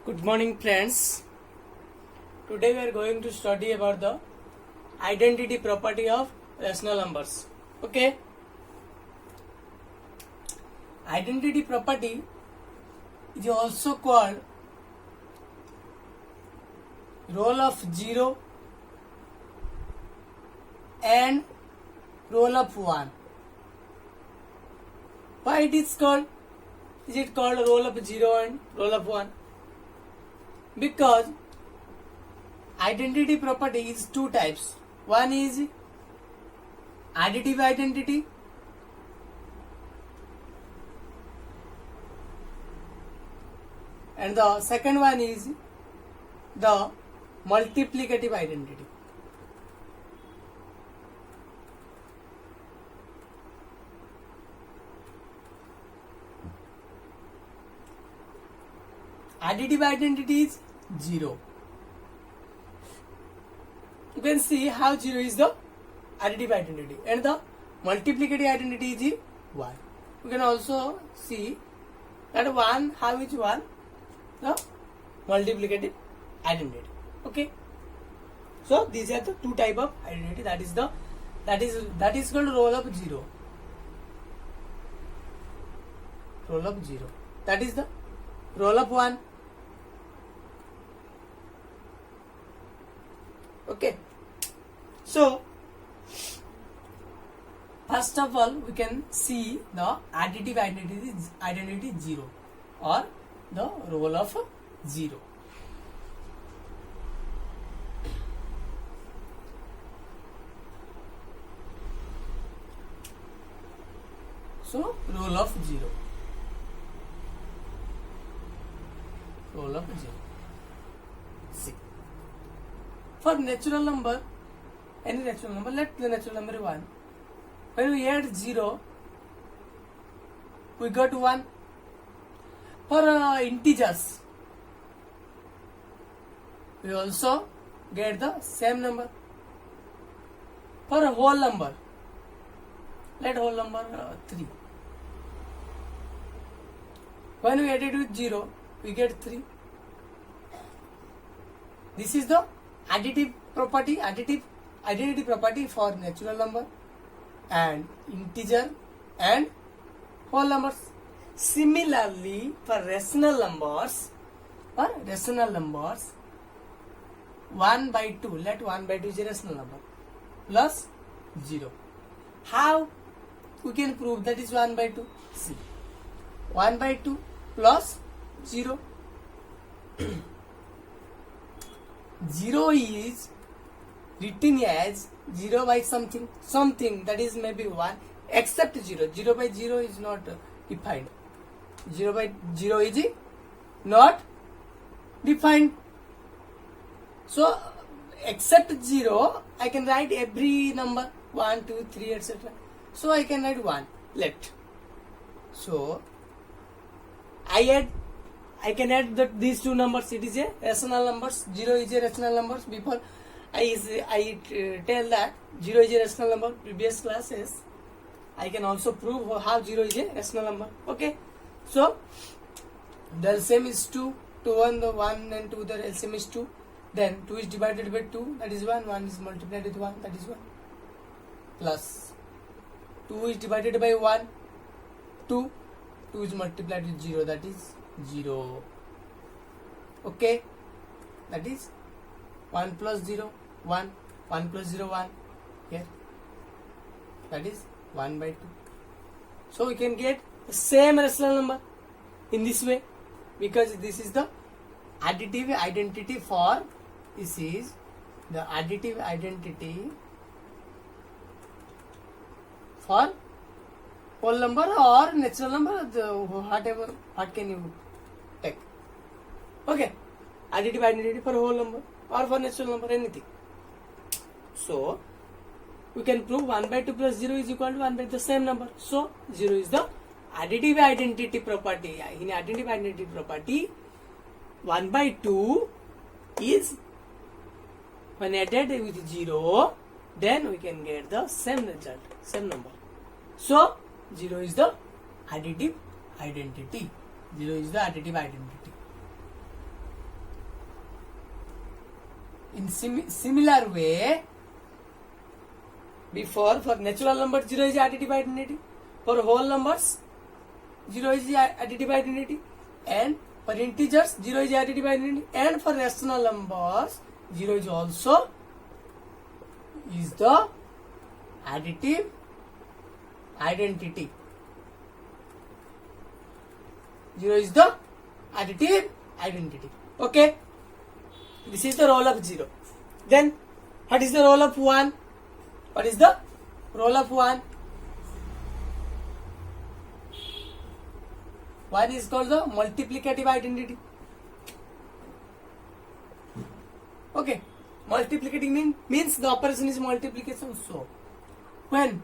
Good morning, friends. Today we are going to study about the identity property of rational numbers. Okay. Identity property is also called role of 0 and role of 1. Why it is called? Is it called role of 0 and role of 1? Because identity property is two types. One is additive identity and the second one is the multiplicative identity. Additive identity is 0. You can see how 0 is the additive identity and the multiplicative identity is 1. You can also see that 1, how is 1? The multiplicative identity. Okay. So these are the two type of identity. That is called role of 0. Role of 0. That is the role of 1. Okay. So first of all, we can see the additive identity 0 or the role of 0. So role of 0. Role of 0. See. For natural number, any natural number, let the natural number 1. When we add 0, we got 1. For integers, we also get the same number. For a whole number, let whole number 3. When we add it with 0, we get 3. This is the additive identity property for natural number and integer and whole numbers. Similarly, for rational numbers, 1 by 2, let 1 by 2 is a rational number, plus 0. How we can prove that is 1 by 2? See, 1 by 2 plus 0. 0 is written as 0 by something that is maybe 1 except 0. 0 by 0 is not defined. 0 by 0 is not defined. So except 0, I can write every number 1, 2, 3, etc. So I can write 1. Let. So I can add these two numbers. It is a rational numbers. 0 is a rational numbers. Before I tell that 0 is a rational number. Previous classes, I can also prove how 0 is a rational number. Okay. So the LCM is 2. 2 and the 1 and 2. The LCM is 2. Then 2 is divided by 2. That is 1. 1 is multiplied with 1. That is 1. Plus 2 is divided by 1. 2. 2 is multiplied with 0. That is 0. Okay, that is 1 plus 0 1, 1 plus 0 1 here, that is 1 by 2. So we can get the same rational number in this way, because this is the additive identity for whole number or natural number, whatever, what can you take. Okay, additive identity for whole number or for natural number, anything. So we can prove 1 by 2 plus 0 is equal to 1 by the same number. So 0 is the additive identity property. In additive identity property, 1 by 2 is when added with 0, then we can get the same result, same number. So 0 is the additive identity. 0 is the additive identity. In similar way, before for natural numbers 0 is additive identity, for whole numbers 0 is additive identity, and for integers 0 is additive identity, and for rational numbers 0 is also is the additive identity. 0 is the additive identity. Okay, this is the role of 0. Then what is the role of 1? What is the role of 1? 1 is called the multiplicative identity. Okay, multiplicative means the operation is multiplication. So when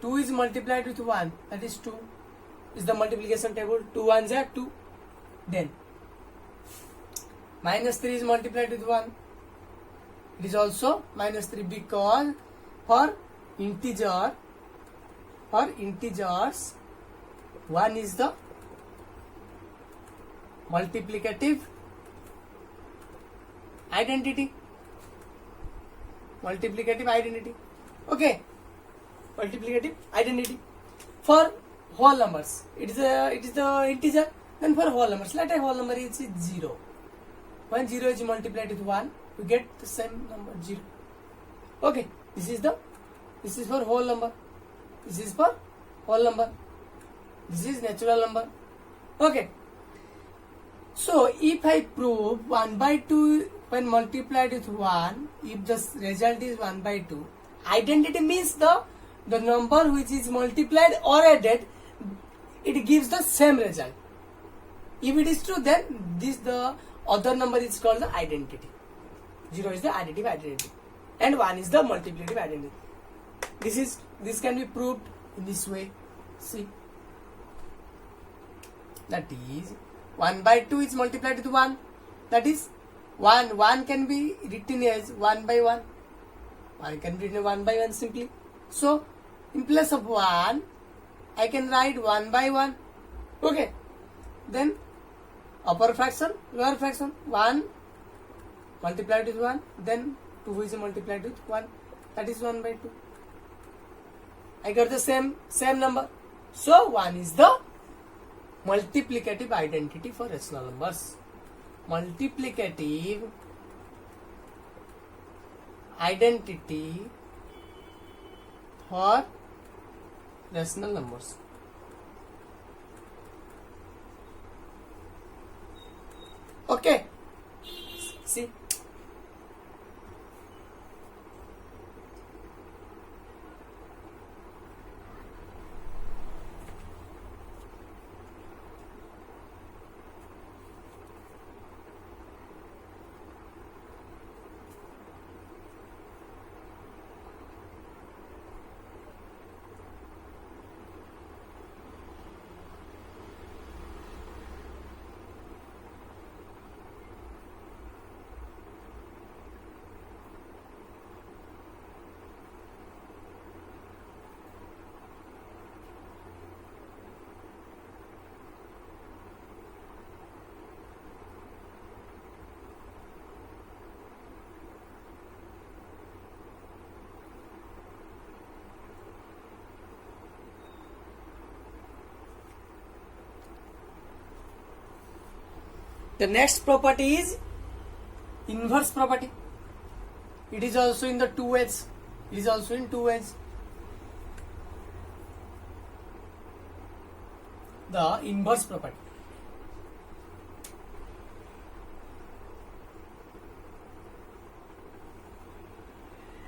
2 is multiplied with 1, that is 2 is the multiplication table. 2 ones are 2. Then minus 3 is multiplied with 1. It is also minus 3, because for integers 1 is the multiplicative identity. Okay, multiplicative identity. For whole numbers, it is the integer. Then for whole numbers, let a whole number is 0. When 0 is multiplied with 1, we get the same number 0. Okay, this is for whole number. This is for whole number. This is natural number. Okay. So if I prove 1 by 2 when multiplied with 1, if the result is 1 by 2, identity means the number which is multiplied or added, it gives the same result. If it is true, then the other number is called the identity. 0 is the additive identity and 1 is the multiplicative identity. This can be proved in this way. See, that is 1 by 2 is multiplied with 1. That is 1 can be written as 1 by 1. 1 can be written 1 by 1 simply. So in place of 1, I can write 1 by 1. Okay. Then upper fraction, lower fraction, 1 multiplied with 1, then 2 is multiplied with 1. That is 1 by 2. I got the same number. So 1 is the multiplicative identity for rational numbers. Multiplicative identity for rational numbers. Okay. See. The next property is inverse property. It is also in the two ways. The inverse property.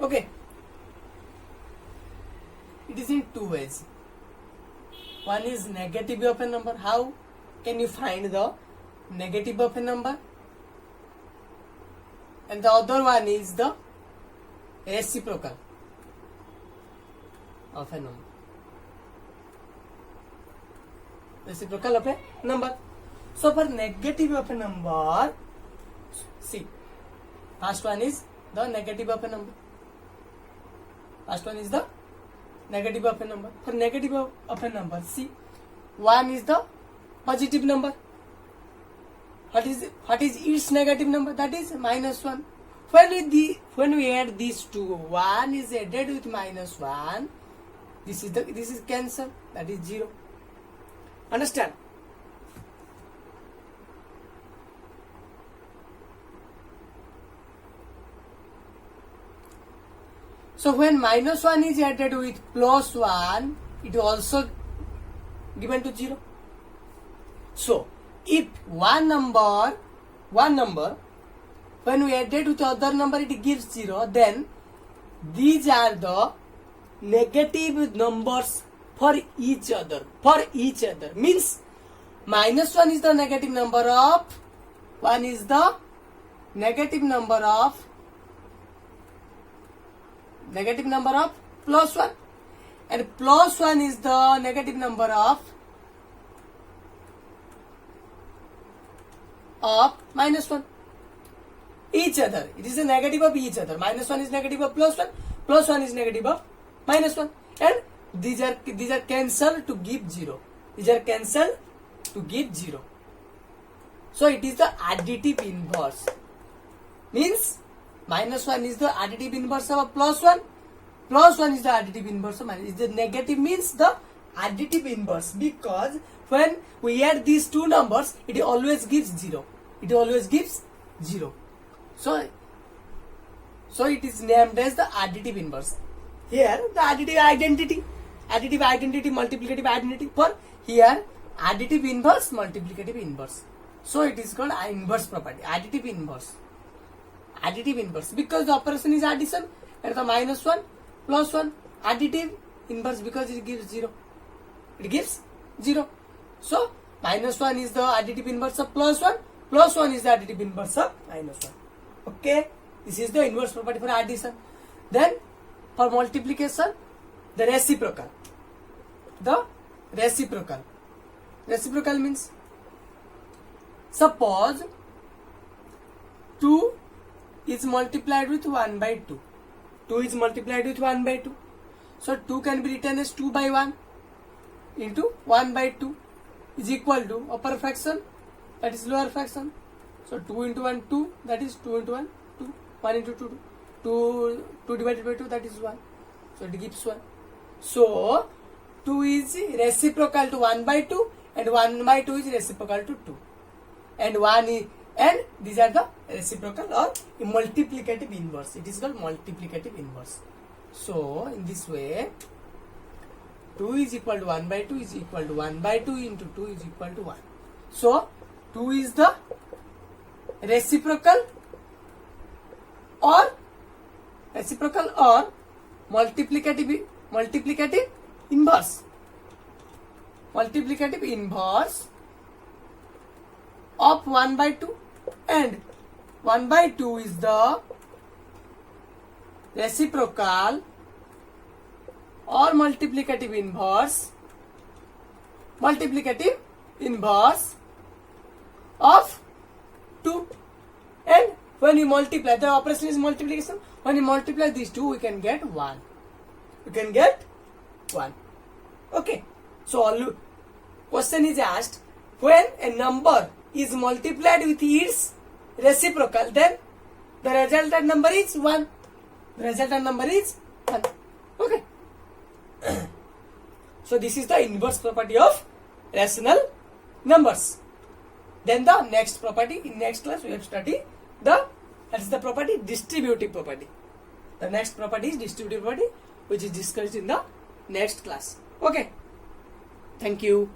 Okay. It is in two ways. One is negative of a number. How can you find the negative of a number? And the other one is the reciprocal of a number. Reciprocal of a number. So for negative of a number, see, first one is the negative of a number. For negative of a number, see, 1 is the positive number. What is its negative number? That is -1. when we add these two, 1 is added with minus 1. This is cancel, that is 0. Understand? So when minus 1 is added with plus 1, it is also given to 0. So if one number when we add it with other number it gives 0, then these are the negative numbers for each other. Means minus 1 is the negative number of, 1 is the negative number of plus 1, and plus 1 is the negative number of minus 1. Each other, it is a negative of each other. Minus 1 is negative of plus 1, plus 1 is negative of minus 1, and these are cancelled to give 0. So it is the additive inverse. Means minus 1 is the additive inverse of plus 1, plus 1 is the additive inverse of minus. The negative means the additive inverse, because when we add these two numbers, it always gives 0. So it is named as the additive inverse. Here the additive identity, multiplicative identity. For here additive inverse, multiplicative inverse. So it is called inverse property, additive inverse, because the operation is addition, and the minus 1 plus 1, additive inverse because it gives 0. So minus 1 is the additive inverse of plus 1, plus 1 is the additive inverse of minus 1. Okay, this is the inverse property for addition. Then for multiplication, the reciprocal. Reciprocal means, suppose 2 is multiplied with 1 by 2. 2 is multiplied with 1 by 2. So 2 can be written as 2 by 1 into 1 by 2 is equal to upper fraction, that is lower fraction. So 2 into 1, 2, that is 2 into 1, 2. 1 into 2, 2 divided by 2, that is 1. So it gives 1. So 2 is reciprocal to 1 by 2, and 1 by 2 is reciprocal to 2. And these are the reciprocal or multiplicative inverse. It is called multiplicative inverse. So in this way, 2 is equal to 1 by 2 is equal to 1 by 2 into 2 is equal to 1. So 2 is the reciprocal or multiplicative inverse. Multiplicative inverse of 1 by 2, and 1 by 2 is the reciprocal or multiplicative inverse of 2. And when you multiply, the operation is multiplication. When you multiply these two, we can get 1. Okay. So question is asked, when a number is multiplied with its reciprocal, then the resultant number is 1. Okay. So this is the inverse property of rational numbers. Then the next property, in next class we have studied that is the property distributive property. The next property is distributive property, which is discussed in the next class. Okay. Thank you.